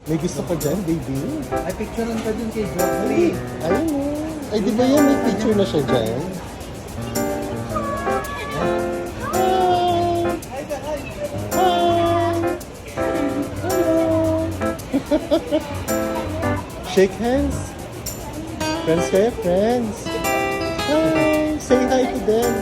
May gusto ka dyan, baby? Ay, picturean ka dun kay Geoffrey. Ayun mo. Ay, di ba yan? May picture na siya dyan. Shake hands. Friends kayo, friends. Hi. Say hi to them.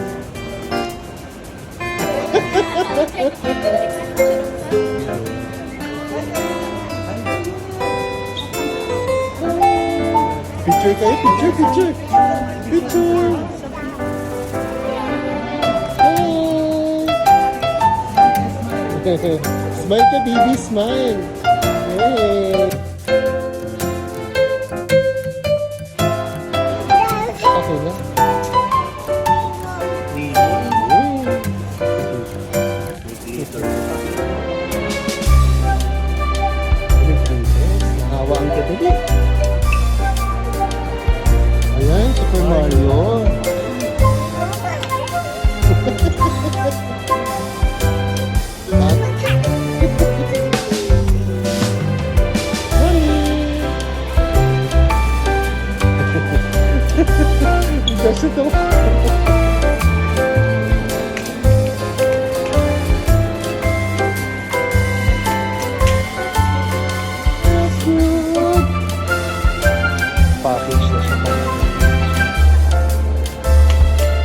Picture kayo, picture, picture. Picture. Hi. Smile ka, baby, smile. Yay. Okay na. Nahawaan ka dali. Ayan, Super Mario. Kasi ito. Package na siya.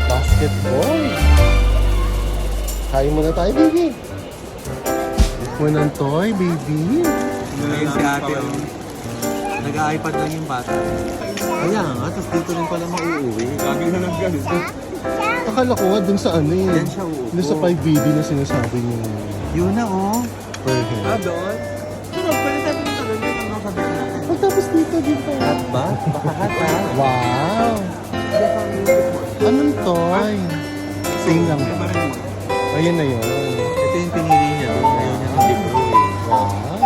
Basketball. Kain muna tayo, baby. Muna ng toy, baby. Ngayon si ate, nag-iPad lang yung bata. Kaya nga, tapos dito rin pala mauuwi. Lagi na lang ganun. Akala ko nga dun sa ano eh. Yan siya uupo. Dun sa 5BB na sinasabi niyo. Yun na, oh. Per head. Doon? Pero pwede tayo pinunta doon yun ang sabi ko. Pagtapos dito. Hat ba? Baka hat, ha? Wow! Anong toy? Same lang ba? Ayun na yun. Ito yung pinili niya. Ayaw niya ng libro. Wow!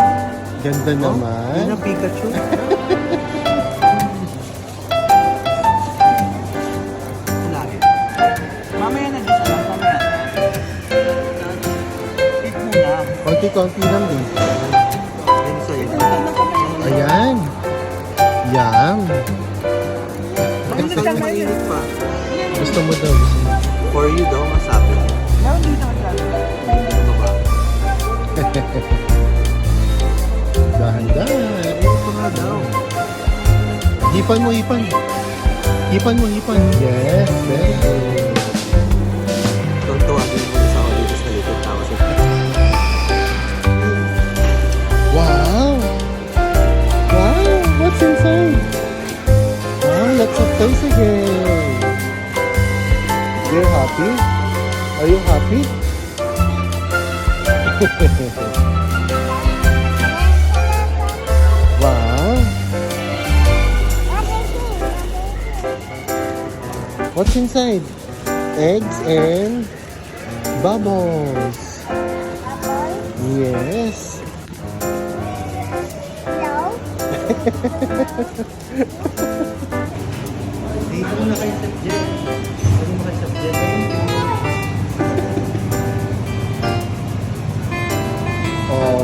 Ganda naman. Yun ang Pikachu. Lagi. Mamaya na dito lang. Mamaya na. Eat muna. Konti-konti lang din. Yan sa'yo. Ayan. Yum. Bakit sa'yo mainit pa? Gusto mo daw. Gusto mo. For you daw, masabi. Hindi ko ba? Dahan-dahan. Ito nga daw. Hipan mo, hipan. Hipan mo, hipan. Yes, very good. Tawagin mo sa ako dito sa likod. Tapos Wow! Wow! What's inside? Wow, lots of toys again. You're happy? Are you happy? Wow! What's inside? Eggs and bubbles. Yes. dito na kayo sa jet. Dito na kayo sa jet. Oh.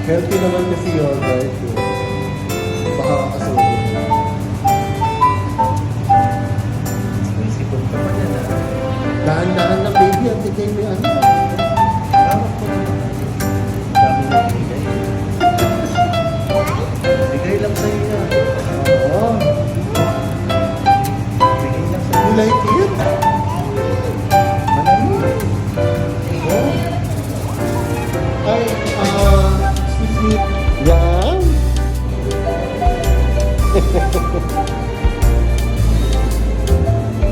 Healthy naman kasi yogurt. Baka kasunod. Isipon ka pa yan, ha? Dahan-dahan lang, baby. Ang tigay mo yan. Tama po. Dami na binigay. Bigay lang sa'yo yan. Oh. Bigay lang sa'yo. You like it? Manalo. Oh. Ay, excuse me. Yan.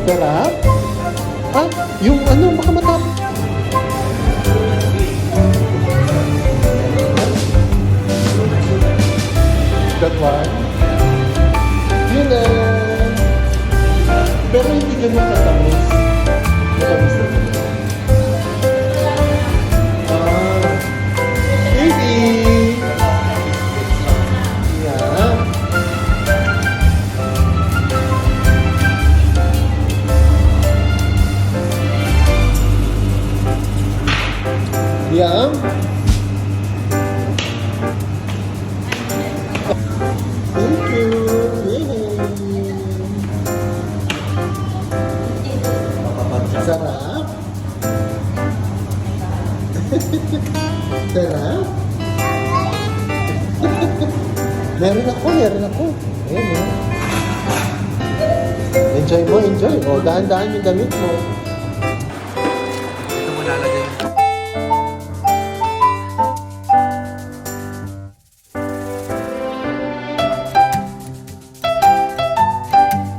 Sarap? Ah, yung ano, baka matapos. That one? Yun na. Pero hindi ganun katamis. Matamis na. Baby! Yeah. Yum. Sarap. Sarap. Meron ako. Ayan, oh. Enjoy mo, enjoy. O, dahan-dahan yung damit mo.